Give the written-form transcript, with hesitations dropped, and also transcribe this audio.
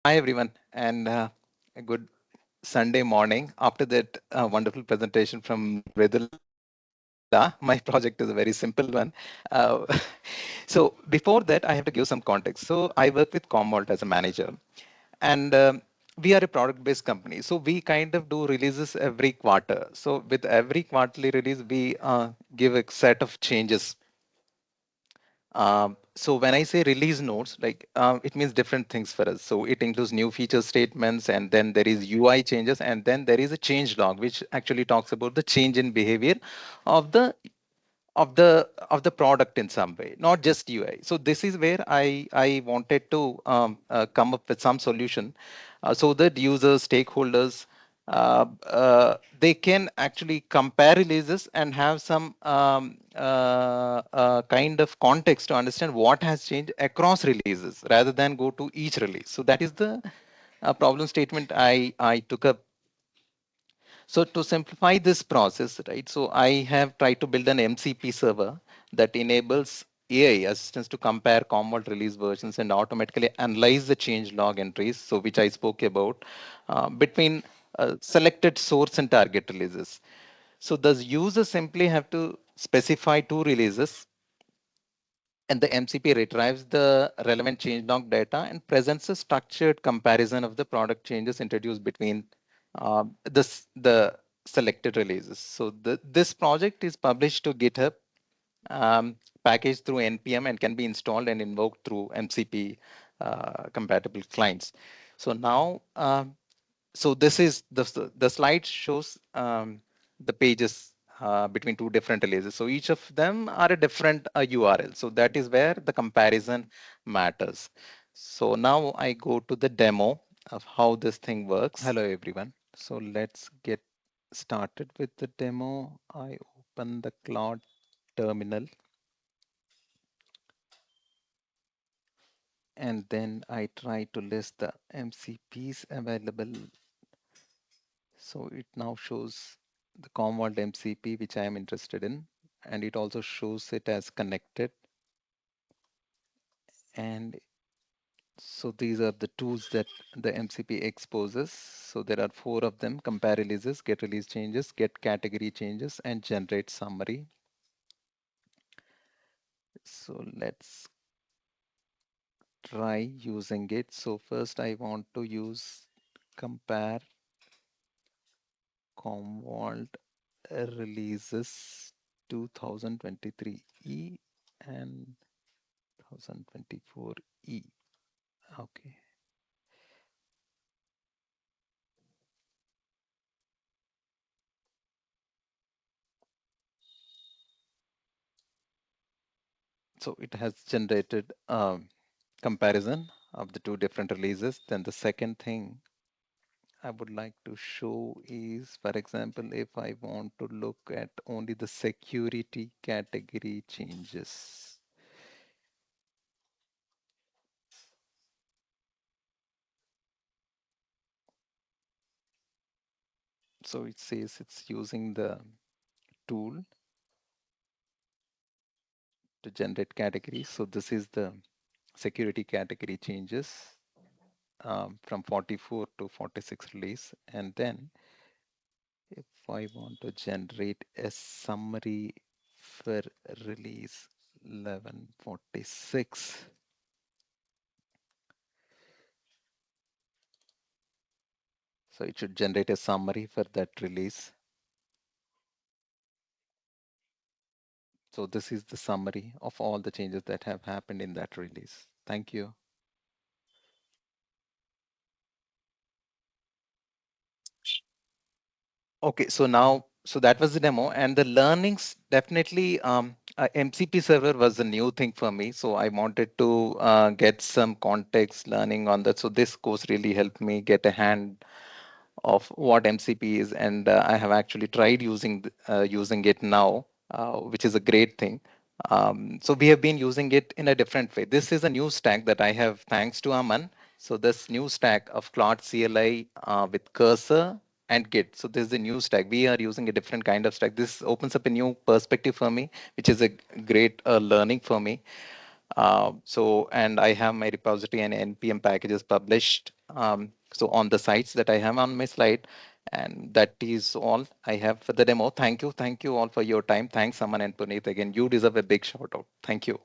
Hi, everyone, and a good Sunday morning. After that wonderful presentation from Mridula, my project is a very simple one. Uh, so before that, I have to give some context. So I work with Commvault as a manager, and we are a product-based company. So we kind of do releases every quarter. So with every quarterly release, we give a set of changes. So when I say release notes, like it means different things for us. So it includes new feature statements, and then there is UI changes, and then there is a change log, which actually talks about the change in behavior of the product in some way, not just UI. So this is where I wanted to come up with some solution so that users, stakeholders, they can actually compare releases and have some kind of context to understand what has changed across releases rather than go to each release. So that is the problem statement I took up. So to simplify this process, right? So I have tried to build an MCP server that enables AI assistants to compare Commvault release versions and automatically analyze the change log entries, so which I spoke about, between selected source and target releases. So the user simply have to specify two releases, and the MCP retrieves the relevant changelog data and presents a structured comparison of the product changes introduced between the selected releases. So this project is published to GitHub, packaged through npm, and can be installed and invoked through MCP compatible clients. So now, so this is the slide shows the pages between two different releases. So each of them are a different URL. So that is where the comparison matters. So now I go to the demo of how this thing works. Hello, everyone. So let's get started with the demo. I open the Claude terminal, and then I try to list the MCPs available. So it now shows the Commvault MCP, which I am interested in, and it also shows it as connected. And so these are the tools that the MCP exposes. So there are four of them: compare releases, get release changes, get category changes, and generate summary. So let's try using it. So first I want to use compare Commvault releases 2023E and 2024E. Okay. So it has generated a comparison of the two different releases. Then the second thing I would like to show is, for example, if I want to look at only the security category changes. So it says it's using the tool to generate categories. So this is the security category changes from 44 to 46 release. And then if I want to generate a summary for release 1146, so it should generate a summary for that release. So this is the summary of all the changes that have happened in that release. Thank you. Okay, so now, so that was the demo, and the learnings definitely, MCP server was a new thing for me. So I wanted to get some context learning on that. So this course really helped me get a hand of what MCP is, and I have actually tried using it now, which is a great thing. So we have been using it in a different way. This is a new stack that I have thanks to Aman. So this new stack of Claude CLI with Cursor and Git. So this is a new stack. We are using a different kind of stack. This opens up a new perspective for me, which is a great learning for me. So, and I have my repository and npm packages published So on the sites that I have on my slide, and that is all I have for the demo. Thank you all for your time. Thanks, Aman and Puneet. Again, you deserve a big shout out. Thank you.